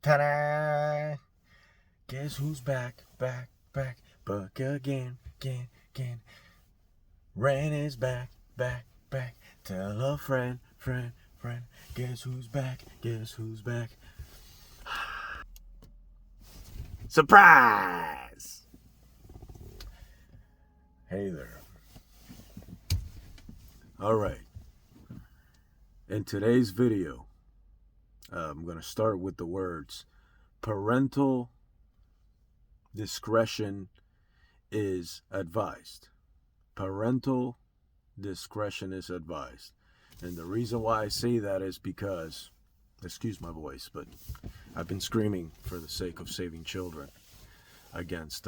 Ta-da! Guess who's back, back, back, back again, again, again. Ren is back, back, back. Tell a friend, friend, friend. Guess who's back, guess who's back. Surprise! Hey there. All right. In today's video, I'm going to start with the words parental discretion is advised. Parental discretion is advised. And the reason why I say that is because, excuse my voice, but I've been screaming for the sake of saving children against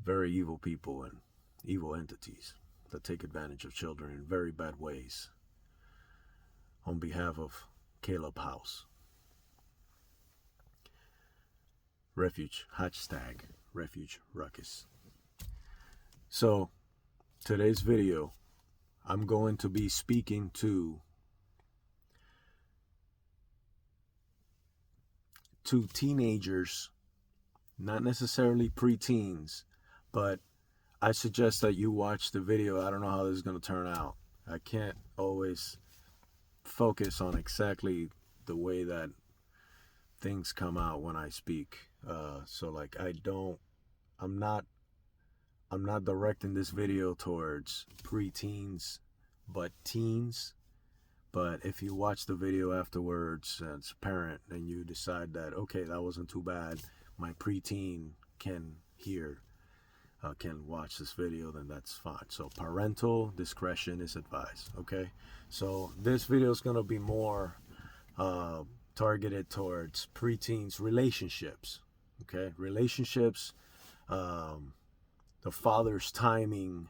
very evil people and evil entities that take advantage of children in very bad ways on behalf of Caleb House. Refuge, hashtag Refuge Ruckus. So, today's video, I'm going to be speaking to teenagers, not necessarily preteens, but I suggest that you watch the video. I don't know how this is going to turn out. I can't always focus on exactly the way that things come out when I speak. So like I'm not directing this video towards preteens, but teens. But if you watch the video afterwards as a parent and you decide that, okay, that wasn't too bad, my preteen can watch this video, then that's fine. So parental discretion is advised, okay? So this video is going to be more targeted towards preteens relationships, okay? Relationships, the father's timing,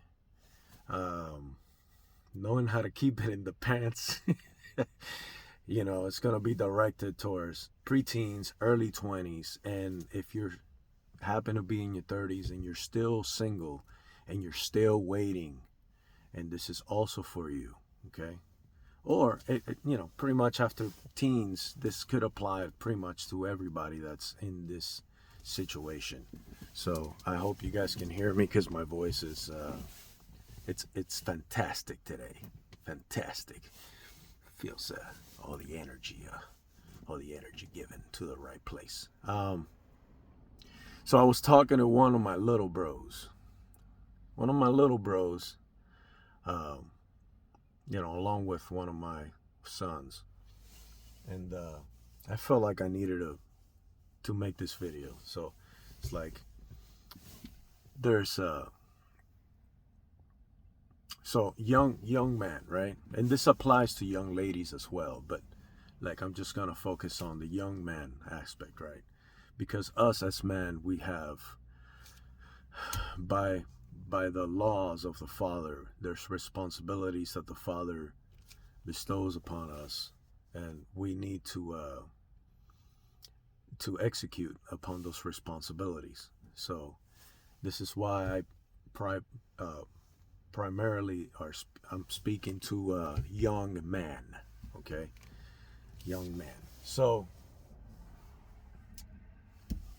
knowing how to keep it in the pants. You know, it's going to be directed towards preteens, early 20s. And if you're happen to be in your 30s and you're still single and you're still waiting, and this is also for you, okay? Or, you know, pretty much after teens, this could apply pretty much to everybody that's in this situation. So I hope you guys can hear me because my voice is, it's fantastic today. Fantastic. Feels all the energy given to the right place. So I was talking to one of my little bros. You know, along with one of my sons. And I felt like I needed to make this video. So it's like there's so young man, right? And this applies to young ladies as well, but like I'm just gonna focus on the young man aspect, right? Because us as men, we have by the laws of the father, there's responsibilities that the father bestows upon us, and we need to execute upon those responsibilities. So this is why primarily I'm speaking to a young man, okay? Young man. So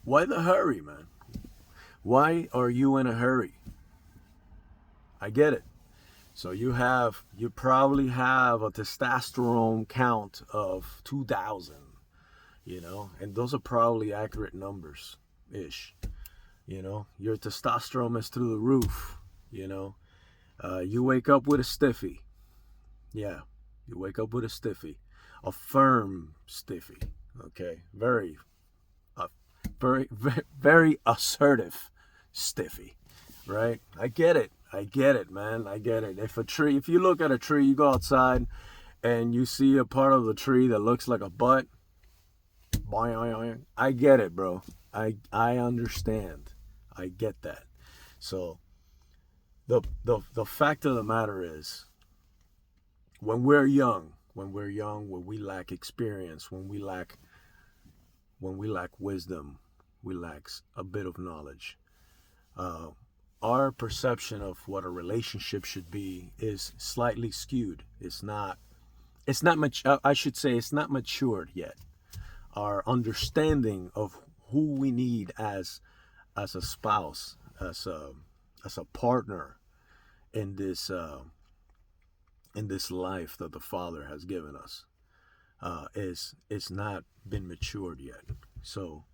why the hurry, man? Why are you in a hurry? I get it. So you probably have a testosterone count of 2,000, you know, and those are probably accurate numbers ish. You know, your testosterone is through the roof, you know. You wake up with a stiffy. Yeah, you wake up with a stiffy. A firm stiffy, okay? Very, very assertive stiffy, right? I get it, man. I get it. If you look at a tree, you go outside and you see a part of the tree that looks like a butt, I get it, bro. I understand. I get that. So the fact of the matter is, when we're young, when we lack experience, when we lack wisdom, we lack a bit of knowledge. Our perception of what a relationship should be is slightly skewed. It's not much. I should say it's not matured yet. our understanding of who we need as a spouse, as a partner in this life that the Father has given us, is not been matured yet. So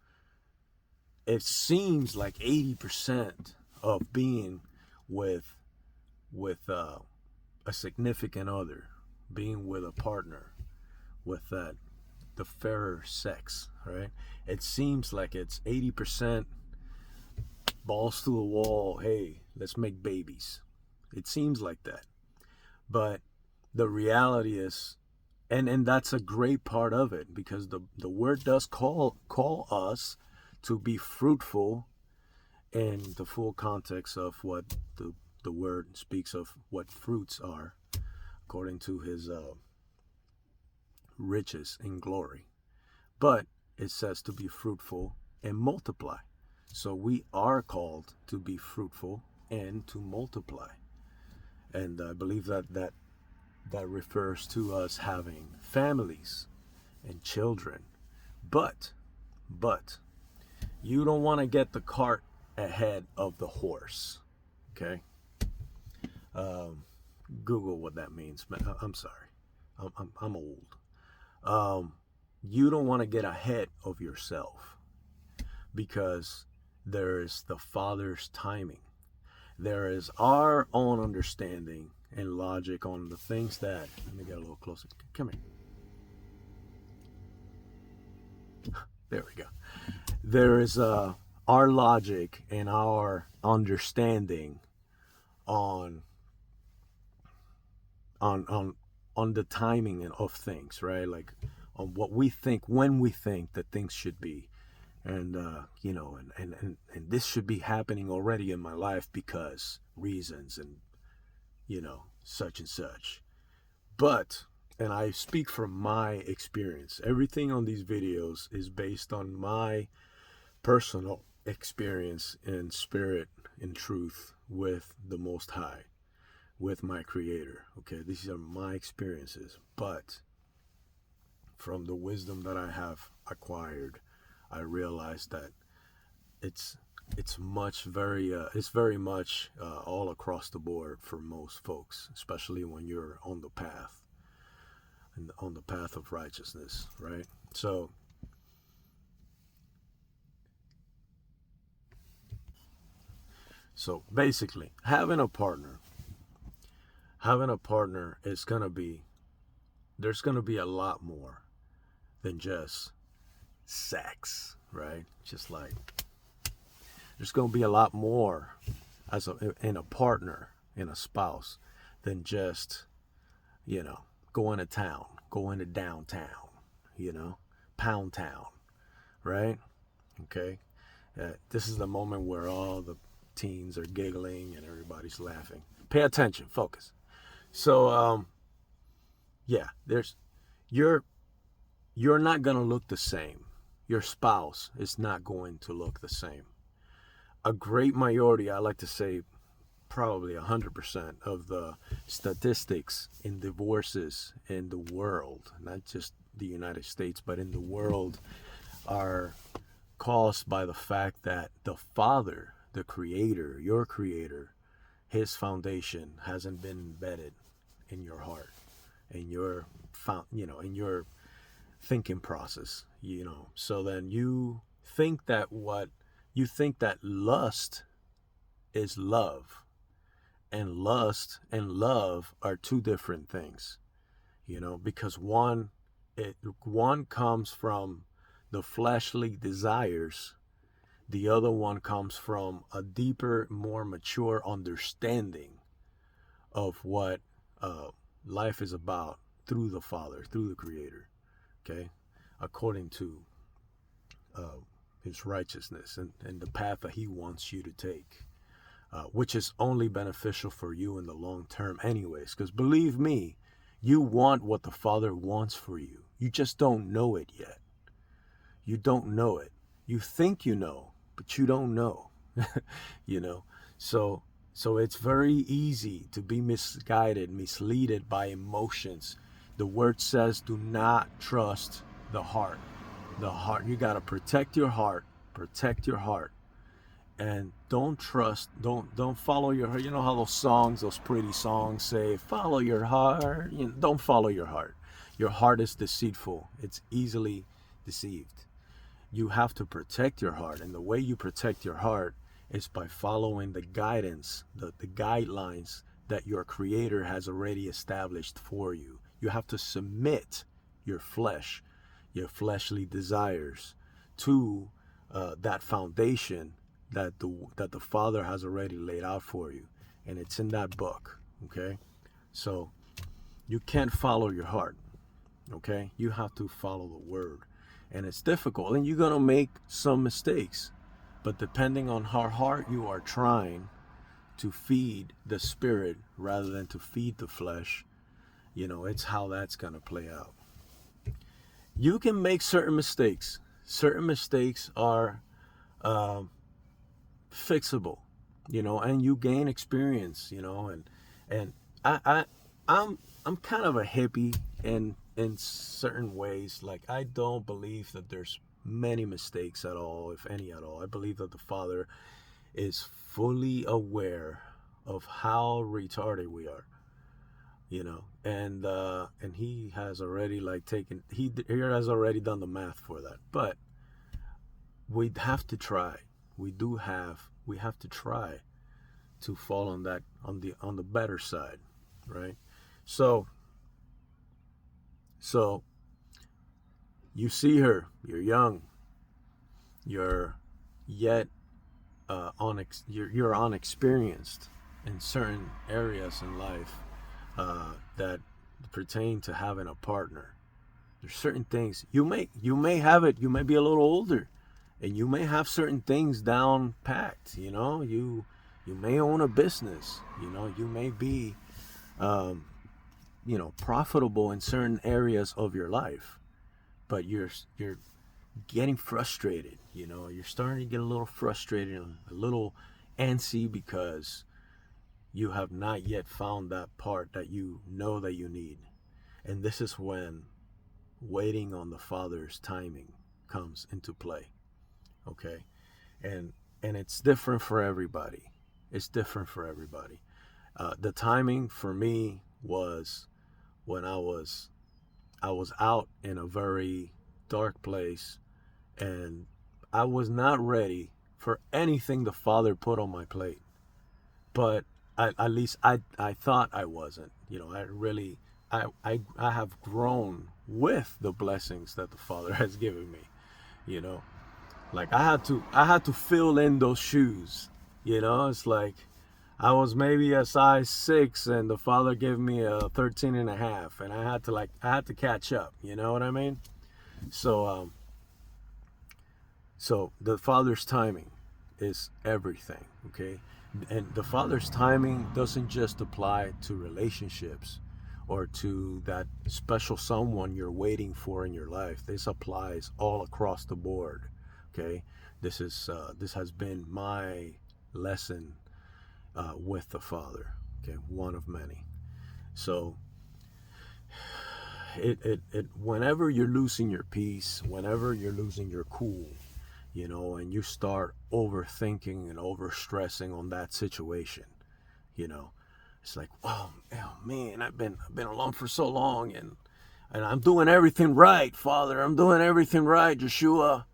it seems like 80% of being with a significant other, being with a partner with the fairer sex, right? It seems like it's 80% balls to the wall. Hey, let's make babies. It seems like that, but the reality is, and that's a great part of it, because the word does call us to be fruitful in the full context of what the word speaks of, what fruits are according to his riches in glory. But it says to be fruitful and multiply. So we are called to be fruitful and to multiply. And I believe that refers to us having families and children. But you don't want to get the cart ahead of the horse. Okay? Google what that means. I'm sorry. I'm old. You don't want to get ahead of yourself, because there is the Father's timing. There is our own understanding and logic on the things that, let me get a little closer. Come here. There we go. There is our logic and our understanding on the timing of things, right? Like on what we think, when we think that things should be. And and this should be happening already in my life because reasons, and such and such. But, and I speak from my experience, everything on these videos is based on my personal experience in spirit, in truth, with the Most High, with my Creator. Okay, these are my experiences, but from the wisdom that I have acquired, I realized that it's very much all across the board for most folks, especially when you're on the path, and on the path of righteousness, right? So basically, having a partner is there's gonna be a lot more than just sex, right? Just like there's going to be a lot more in a partner, in a spouse, than just going to town, going to downtown, pound town, right? Okay, this is the moment where all the teens are giggling and everybody's laughing. Pay attention, focus. So yeah, you're not going to look the same. Your spouse is not going to look the same. A great majority, I like to say probably 100% of the statistics in divorces in the world, not just the United States, but in the world, are caused by the fact that the Father, the Creator, your Creator, His foundation hasn't been embedded in your heart, in your in your thinking process, so then you think that lust is love, and lust and love are two different things, because one comes from the fleshly desires, the other one comes from a deeper, more mature understanding of what life is about through the Father, through the Creator. Okay, according to His righteousness and the path that He wants you to take, which is only beneficial for you in the long term anyways, because believe me, you want what the Father wants for you. You just don't know it yet. You don't know it. You think you know, but you don't know. So it's very easy to be misguided, misled by emotions. The word says, do not trust the heart. The heart, you got to protect your heart. Protect your heart. And don't follow your heart. You know how those songs, those pretty songs say, follow your heart. Don't follow your heart. Your heart is deceitful. It's easily deceived. You have to protect your heart. And the way you protect your heart is by following the guidance, the guidelines that your Creator has already established for you. You have to submit your flesh, your fleshly desires, to that foundation that the Father has already laid out for you, and it's in that book. Okay, so you can't follow your heart. Okay, you have to follow the Word, and it's difficult, and you're gonna make some mistakes, but depending on how hard you are trying to feed the Spirit rather than to feed the flesh, it's how that's gonna play out. You can make certain mistakes. Certain mistakes are fixable, and you gain experience, and I'm kind of a hippie in certain ways. Like, I don't believe that there's many mistakes at all, if any at all. I believe that the Father is fully aware of how retarded we are, and he has already he has already done the math for that. But we have to try. We have to try to fall on the better side, right? So you see her, you're young, you're yet you're unexperienced in certain areas in life that pertain to having a partner. There's certain things you may have it. You may be a little older, and you may have certain things down packed. You may own a business. You may be profitable in certain areas of your life, but you're getting frustrated. You're starting to get a little frustrated and a little antsy because you have not yet found that part that you know that you need. And this is when waiting on the Father's timing comes into play. Okay? And it's different for everybody. It's different for everybody. The timing for me was when I was out in a very dark place, and I was not ready for anything the Father put on my plate. But at least I thought I wasn't. I have grown with the blessings that the Father has given me. Like, I had to fill in those shoes. It's like I was maybe a size 6 and the Father gave me a 13 and a half, and I had to catch up. You know what I mean? So the Father's timing is everything. Okay? And the Father's timing doesn't just apply to relationships or to that special someone you're waiting for in your life. This applies all across the board. Okay, this has been my lesson with the Father. Okay, one of many. So it whenever you're losing your peace, whenever you're losing your cool, and you start overthinking and overstressing on that situation, it's like, oh man, I've been alone for so long, and I'm doing everything right, Father. I'm doing everything right, Yeshua.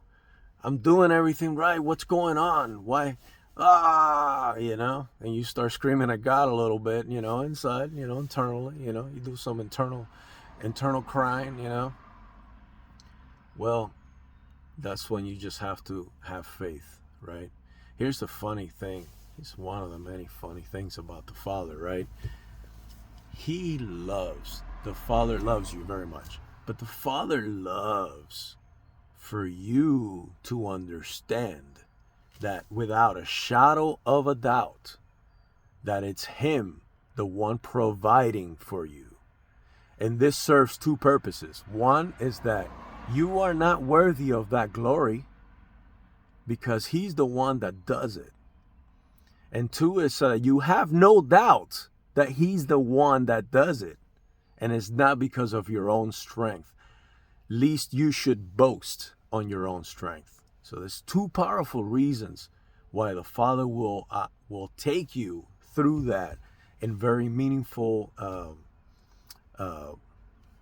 I'm doing everything right. What's going on? Why? And you start screaming at God a little bit, inside, internally, you do some internal crying, Well, that's when you just have to have faith, right? Here's the funny thing. It's one of the many funny things about the Father, right? The Father loves you very much, but the Father loves for you to understand that without a shadow of a doubt, that it's Him, the one providing for you. And this serves two purposes. One is that you are not worthy of that glory because He's the one that does it. And two is you have no doubt that He's the one that does it. And it's not because of your own strength. Least you should boast on your own strength. So there's two powerful reasons why the Father will take you through that in very meaningful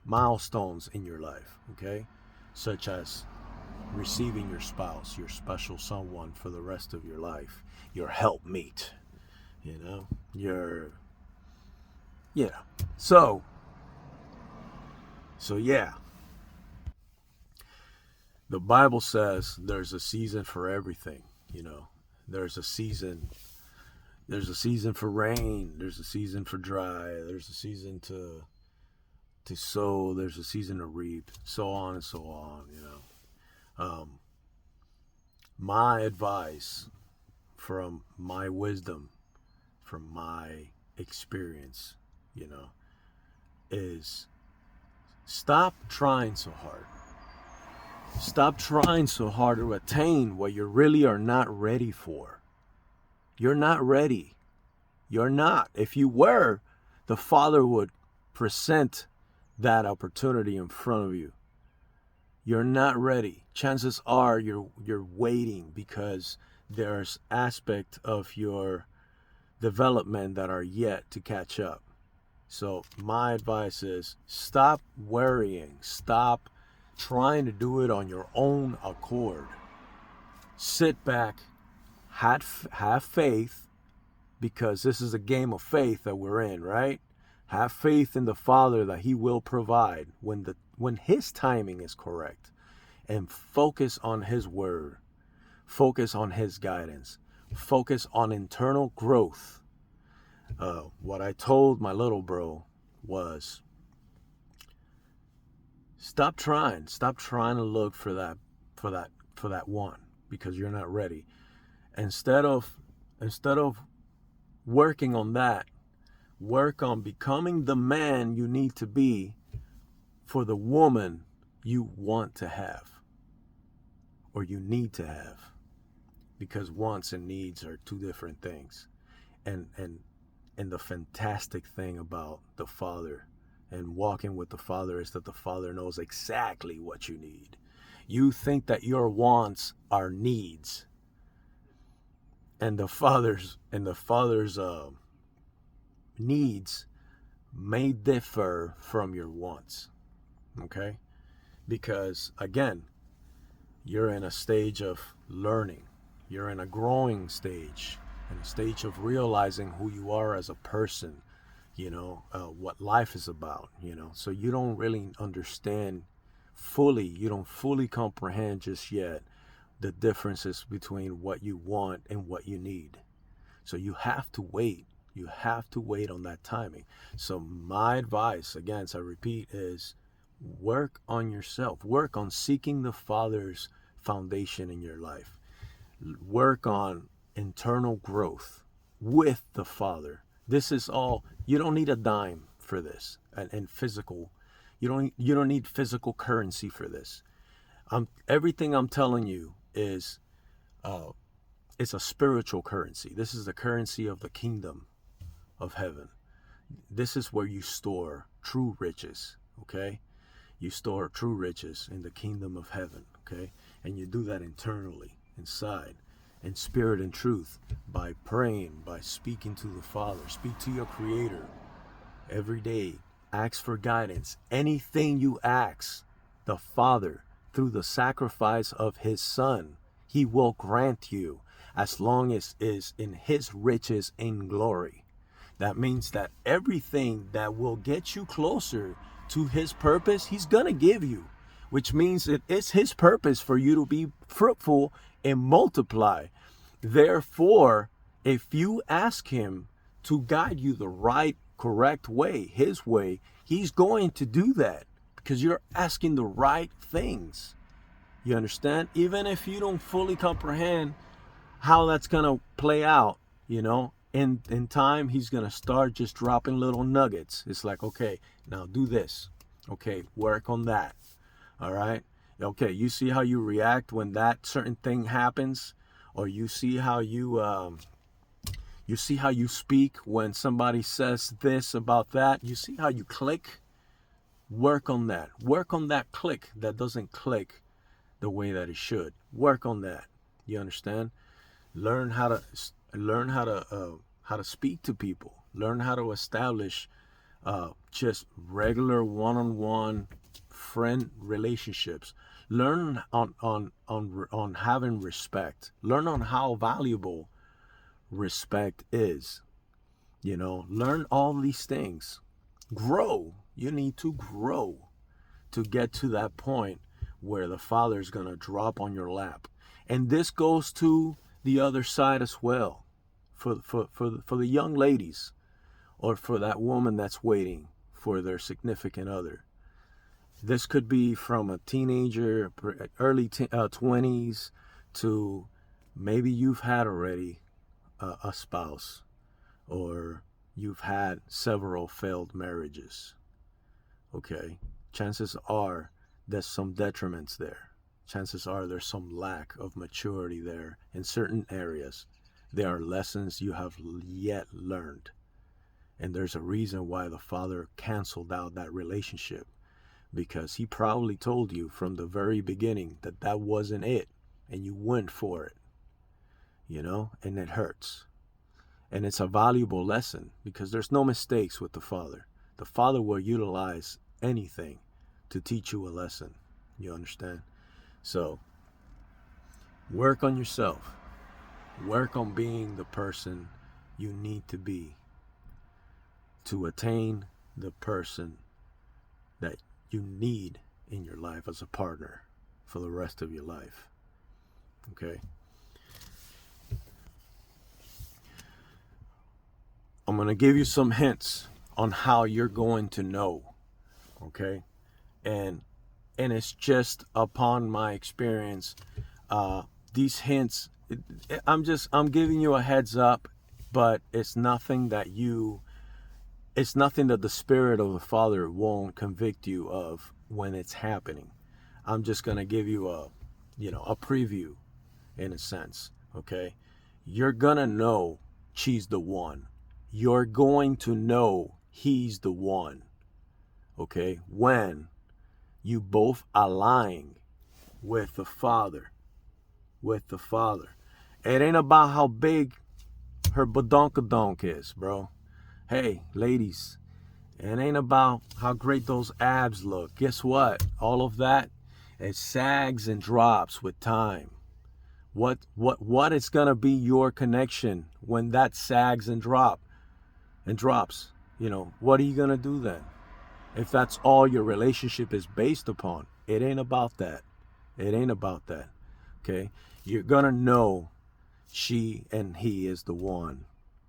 milestones in your life, okay? Such as receiving your spouse, your special someone for the rest of your life, your helpmate, So yeah. The Bible says there's a season for everything, There's a season for rain, there's a season for dry, there's a season to sow, there's a season to reap, so on and so on, My advice from my wisdom, from my experience, is stop trying so hard. Stop trying so hard to attain what you really are not ready for. You're not ready. You're not. If you were, the Father would present that opportunity in front of you. You're not ready. Chances are you're waiting because there's aspects of your development that are yet to catch up. So my advice is stop worrying. Stop trying to do it on your own accord. Sit back, have faith, because this is a game of faith that we're in, right? Have faith in the Father that He will provide when His timing is correct, and focus on His word, focus on His guidance, focus on internal growth. What I told my little bro was, stop trying to look for that one, because you're not ready. Instead of working on that, work on becoming the man you need to be for the woman you want to have, or you need to have, because wants and needs are two different things. And the fantastic thing about the Father and walking with the Father is that the Father knows exactly what you need. You think that your wants are needs, and the Father's needs may differ from your wants, okay? Because again, you're in a stage of learning, you're in a growing stage, in a stage of realizing who you are as a person, what life is about, so you don't really understand fully, you don't fully comprehend just yet the differences between what you want and what you need. So you have to wait. You have to wait on that timing. So my advice, again, as I repeat, is work on yourself. Work on seeking the Father's foundation in your life. Work on internal growth with the Father. This is all. You don't need a dime for this, and physical. You don't need physical currency for this. Everything I'm telling you is it's a spiritual currency. This is the currency of the kingdom of heaven. This is where you store true riches, okay? You store true riches in the kingdom of heaven, okay? And you do that internally, inside, in spirit and truth, by praying, by speaking to the Father. Speak to your Creator every day. Ask for guidance. Anything you ask the Father through the sacrifice of His Son, He will grant you, as long as it is in His riches in glory. That means that everything that will get you closer to His purpose, He's going to give you, which means it is His purpose for you to be fruitful and multiply. Therefore, if you ask Him to guide you the right, correct way, His way, He's going to do that, because you're asking the right things. You understand? Even if you don't fully comprehend how that's going to play out, in time, He's going to start just dropping little nuggets. It's like, okay, now do this. Okay, work on that. All right? Okay, you see how you react when that certain thing happens? Or you see how you speak when somebody says this about that? You see how you click? Work on that. Work on that click that doesn't click the way that it should. Work on that. You understand? Learn how to learn how to speak to people. Learn how to establish just regular one-on-one friend relationships. Learn on having respect. Learn on how valuable respect is. Learn all these things. Grow. You need to grow to get to that point where the Father is going to drop on your lap. And this goes to the other side as well, for the young ladies, or for that woman that's waiting for their significant other. This could be from a teenager, early 20s, to maybe you've had already a spouse, or you've had several failed marriages. Okay, chances are there's some detriments there. Chances are there's some lack of maturity there in certain areas. There are lessons you have yet learned. And there's a reason why the Father canceled out that relationship, because he probably told you from the very beginning that that wasn't it, and you went for it, and it hurts. And it's a valuable lesson, because there's no mistakes with the Father. The Father will utilize anything to teach you a lesson. You understand? So, work on yourself. Work on being the person you need to be to attain the person that you need in your life as a partner for the rest of your life. Okay? I'm going to give you some hints on how you're going to know. Okay? And it's just upon my experience. These hints, I'm giving you a heads up, but it's nothing that the Spirit of the Father won't convict you of when it's happening. I'm just going to give you a preview in a sense. Okay? You're going to know she's the one. You're going to know he's the one. Okay? When you both align with the Father. It ain't about how big her badonkadonk is, bro. Hey, ladies, it ain't about how great those abs look. Guess what? All of that, it sags and drops with time. What is gonna be your connection when that sags and drops? What are you gonna do then? If that's all your relationship is based upon, it ain't about that. Okay? You're gonna know she and he is the one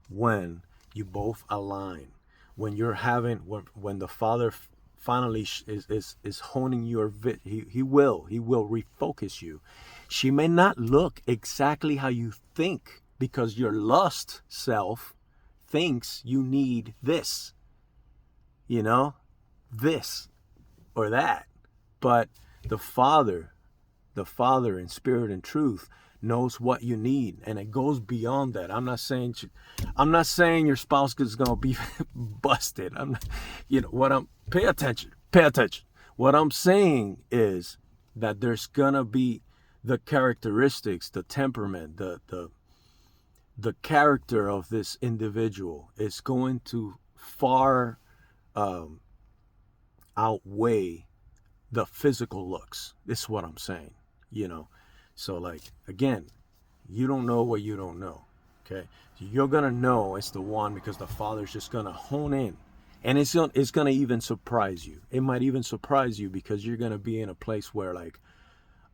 when you both align. When the Father finally is honing your he will refocus you. She may not look exactly how you think, because your lust self thinks you need this, this or that. But the Father in spirit and truth knows what you need, and it goes beyond that. I'm not saying your spouse is gonna be busted. Pay attention. What I'm saying is that there's gonna be the characteristics, the temperament, the character of this individual is going to far outweigh the physical looks. This is what I'm saying, So again, you don't know what you don't know. Okay? So you're going to know it's the one because the Father's just going to hone in. And it's going to even surprise you. It might even surprise you because you're going to be in a place where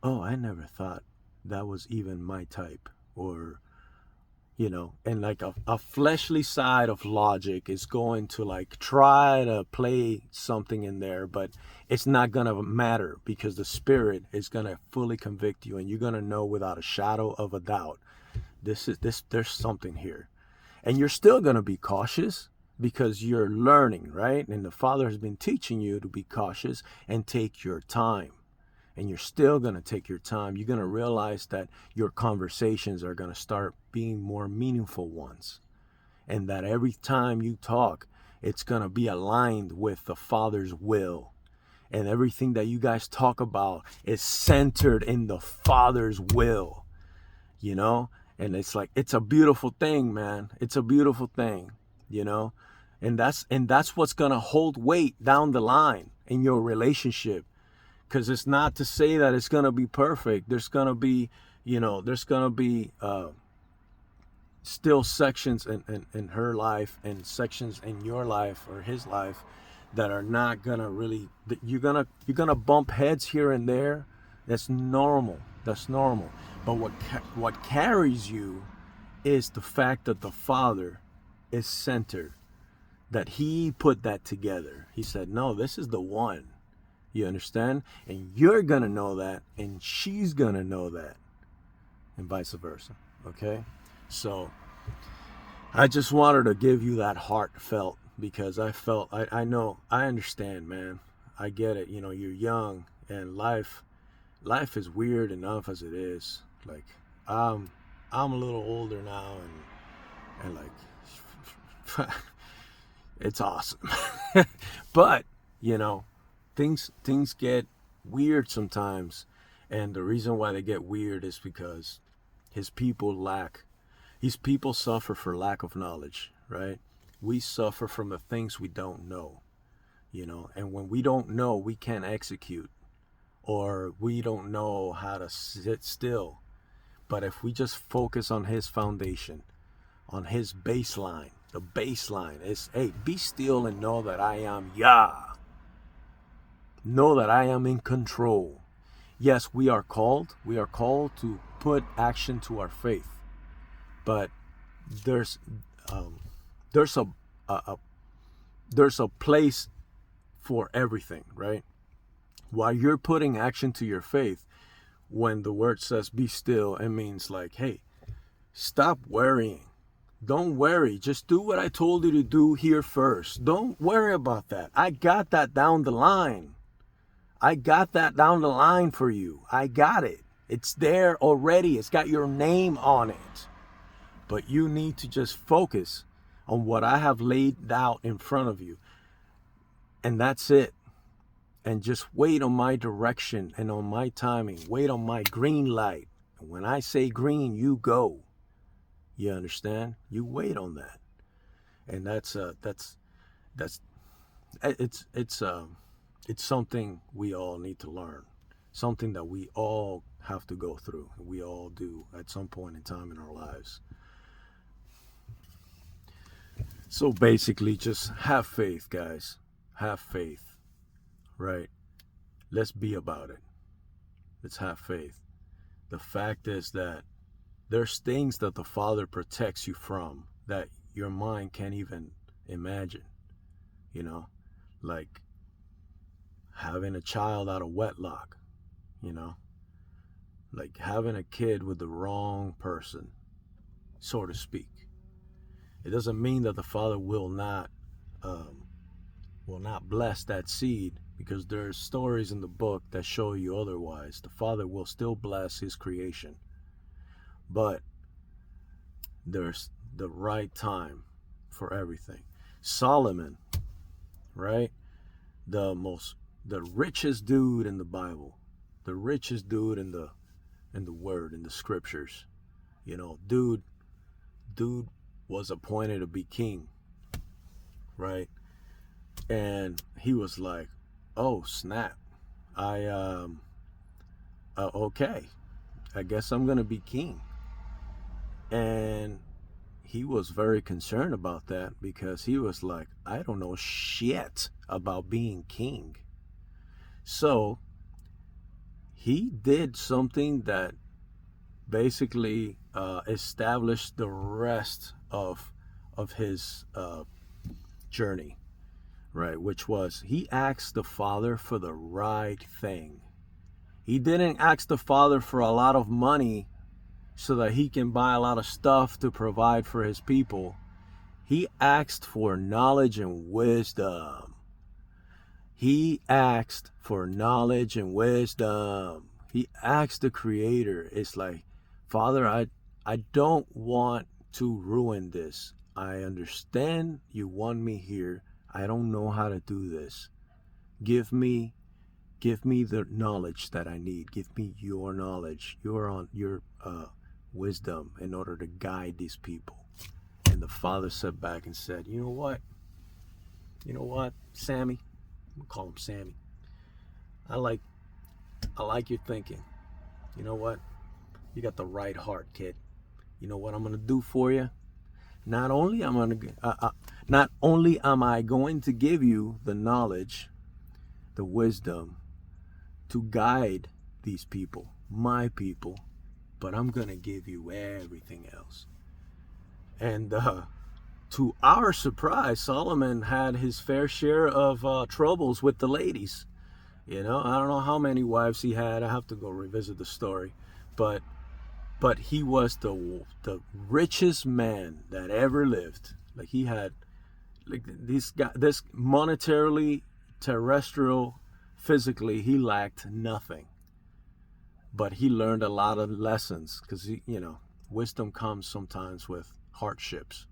oh, I never thought that was even my type. Or, and a fleshly side of logic is going to try to play something in there, but it's not going to matter because the Spirit is going to fully convict you, and you're going to know without a shadow of a doubt, there's something here. And you're still going to be cautious because you're learning, right? And the Father has been teaching you to be cautious and take your time. And you're still going to take your time. You're going to realize that your conversations are going to start being more meaningful ones. And that every time you talk, it's going to be aligned with the Father's will. and everything that you guys talk about is centered in the Father's will, you know? And it's like, it's a beautiful thing, man. It's a beautiful thing, you know? And that's what's going to hold weight down the line in your relationship. Because it's not to say that it's going to be perfect. There's going to be, still sections in her life and sections in your life or his life that are not going to really, you're going to bump heads here and there. That's normal. But what carries you is the fact that the Father is centered, that he put that together. He said, no, this is the one. You understand? And you're going to know that, and she's going to know that, and vice versa. Okay? So I just wanted to give you that heartfelt, because I understand, man. I get it. You know, you're young, and life is weird enough as it is. Like, I'm a little older now, and like, it's awesome. But, you know, things get weird sometimes, and the reason why they get weird is because his people suffer for lack of knowledge, right? We suffer from the things we don't know, you know, and when we don't know, we can't execute, or we don't know how to sit still. But if we just focus on his foundation, on his baseline, the baseline is, hey, be still and know that I am Yah. Know that I am in control. Yes, we are called to put action to our faith. But there's a place for everything, right? While you're putting action to your faith, when the word says be still, it means like, hey, stop worrying. Don't worry. Just do what I told you to do here first. Don't worry about that. I got that down the line. I got that down the line for you. I got it. It's there already. It's got your name on it. But you need to just focus on what I have laid out in front of you. And that's it. And just wait on my direction and on my timing. Wait on my green light. And when I say green, you go. You understand? You wait on that. And it's something we all need to learn. Something that we all have to go through. We all do at some point in time in our lives. So basically, just have faith, guys. Have faith, right? Let's be about it. Let's have faith. The fact is that there's things that the Father protects you from that your mind can't even imagine. You know, like having a child out of wedlock, you know, like having a kid with the wrong person, so to speak. It doesn't mean that the Father will not bless that seed, because there's stories in the book that show you otherwise. The Father will still bless his creation, but there's the right time for everything. Solomon, right? The richest dude in the Bible, the richest dude in the Word, in the Scriptures. You know, dude was appointed to be king, right? And he was like, oh snap, okay, I guess I'm gonna be king. And he was very concerned about that, because he was like, I don't know shit about being king. So he did something that basically established the rest of his journey, right? Which was, he asked the Father for the right thing. He didn't ask the Father for a lot of money so that he can buy a lot of stuff to provide for his people. He asked for knowledge and wisdom. He asked for knowledge and wisdom. He asked the Creator. It's like, Father, I don't want to ruin this. I understand you want me here. I don't know how to do this. Give me Give me the knowledge that I need. Give me your knowledge, your wisdom in order to guide these people. And the father sat back and said, you know what? You know what, Sammy? I'm gonna call him Sammy. I like your thinking. You know what? You got the right heart, kid. You know what I'm gonna do for you? Not only am I going to give you the knowledge, the wisdom to guide these people, my people, but I'm gonna give you everything else. And to our surprise, Solomon had his fair share of troubles with the ladies. You know, I don't know how many wives he had. I have to go revisit the story, but he was the richest man that ever lived. Like, he had, like, this monetarily, terrestrial, physically, he lacked nothing. But he learned a lot of lessons, because wisdom comes sometimes with hardships,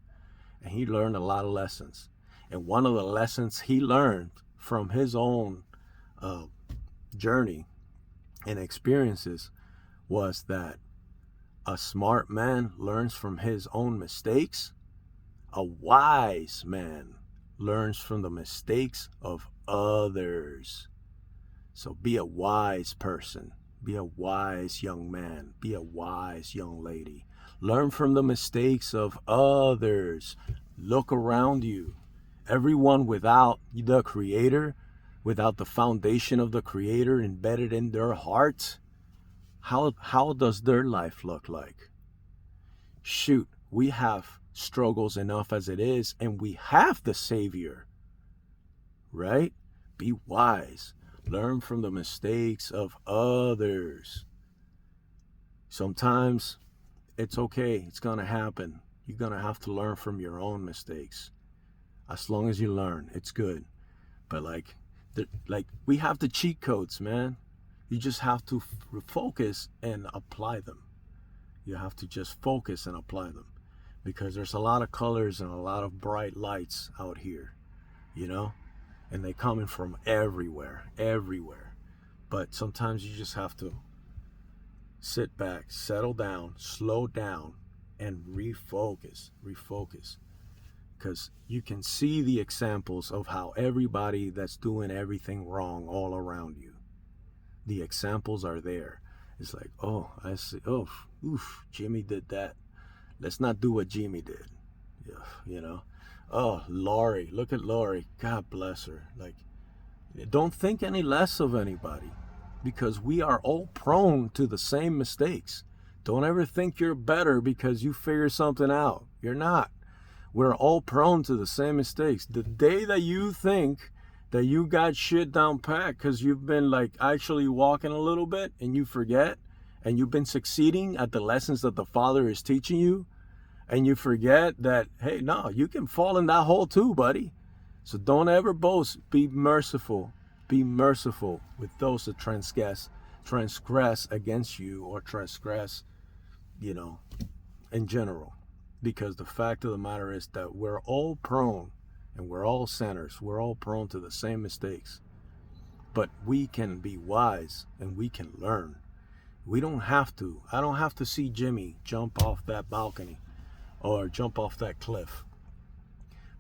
and he learned a lot of lessons. And one of the lessons he learned from his own journey and experiences was that a smart man learns from his own mistakes. A wise man learns from the mistakes of others. So be a wise person. Be a wise young man. Be a wise young lady. Learn from the mistakes of others. Look around you. Everyone without the Creator, without the foundation of the Creator embedded in their heart, how does their life look like? Shoot, we have struggles enough as it is, and we have the Savior, right? Be wise. Learn from the mistakes of others. Sometimes it's okay. It's going to happen. You're going to have to learn from your own mistakes. As long as you learn, it's good. But we have the cheat codes, man. You just have to focus and apply them. You have to just focus and apply them, because there's a lot of colors and a lot of bright lights out here, and they coming from everywhere. But sometimes you just have to sit back, settle down, slow down, and refocus, because you can see the examples of how everybody that's doing everything wrong all around you. The examples are there. It's like, oh, I see. Oh, oof, Jimmy did that. Let's not do what Jimmy did. Yeah, Oh, Lori, look at Lori. God bless her. Like, don't think any less of anybody, because we are all prone to the same mistakes. Don't ever think you're better because you figure something out. You're not. We're all prone to the same mistakes. The day that you think that you got shit down pat because you've been actually walking a little bit, and you forget, and you've been succeeding at the lessons that the Father is teaching you, and you forget that, hey, no, you can fall in that hole too, buddy. So don't ever boast. Be merciful. Be merciful with those that transgress against you, or transgress, in general. Because the fact of the matter is that we're all prone, and we're all sinners. We're all prone to the same mistakes. But we can be wise, and we can learn. We don't have to. I don't have to see Jimmy jump off that balcony or jump off that cliff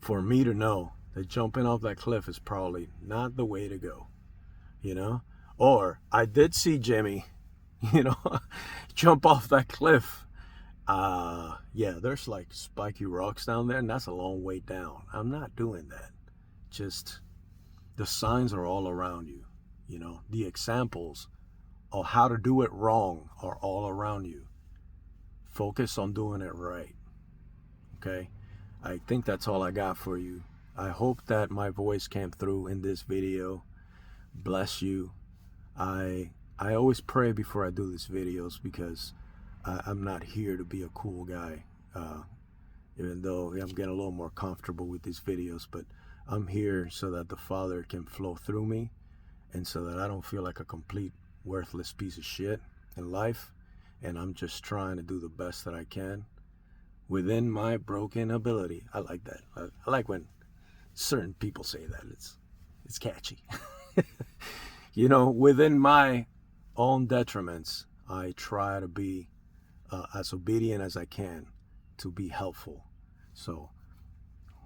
for me to know that jumping off that cliff is probably not the way to go. Or I did see Jimmy, jump off that cliff. Yeah, there's spiky rocks down there, and that's a long way down. I'm not doing that. Just, the signs are all around you. The examples of how to do it wrong are all around you. Focus on doing it right. Okay? I think that's all I got for you. I hope that my voice came through in this video. Bless you. I always pray before I do these videos, because I'm not here to be a cool guy, even though I'm getting a little more comfortable with these videos, but I'm here so that the Father can flow through me, and so that I don't feel like a complete worthless piece of shit in life. And I'm just trying to do the best that I can within my broken ability. I like that. I like when certain people say that. It's catchy. within my own detriments, I try to be as obedient as I can to be helpful. So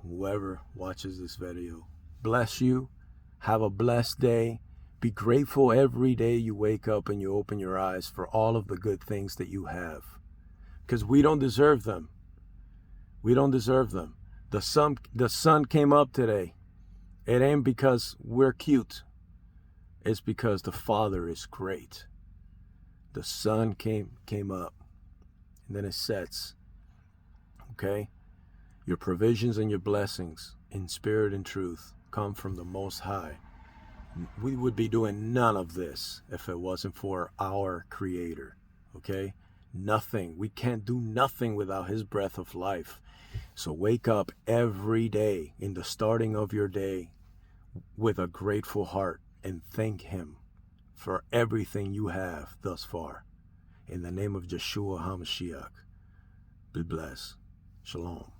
whoever watches this video, bless you. Have a blessed day. Be grateful every day you wake up and you open your eyes for all of the good things that you have. Because we don't deserve them. We don't deserve them. The sun came up today. It ain't because we're cute. It's because the Father is great. The sun came up, and then it sets. Okay? Your provisions and your blessings in spirit and truth come from the Most High. We would be doing none of this if it wasn't for our Creator. Okay? Nothing. We can't do nothing without His breath of life. So wake up every day in the starting of your day with a grateful heart and thank Him for everything you have thus far. In the name of Yeshua HaMashiach, be blessed. Shalom.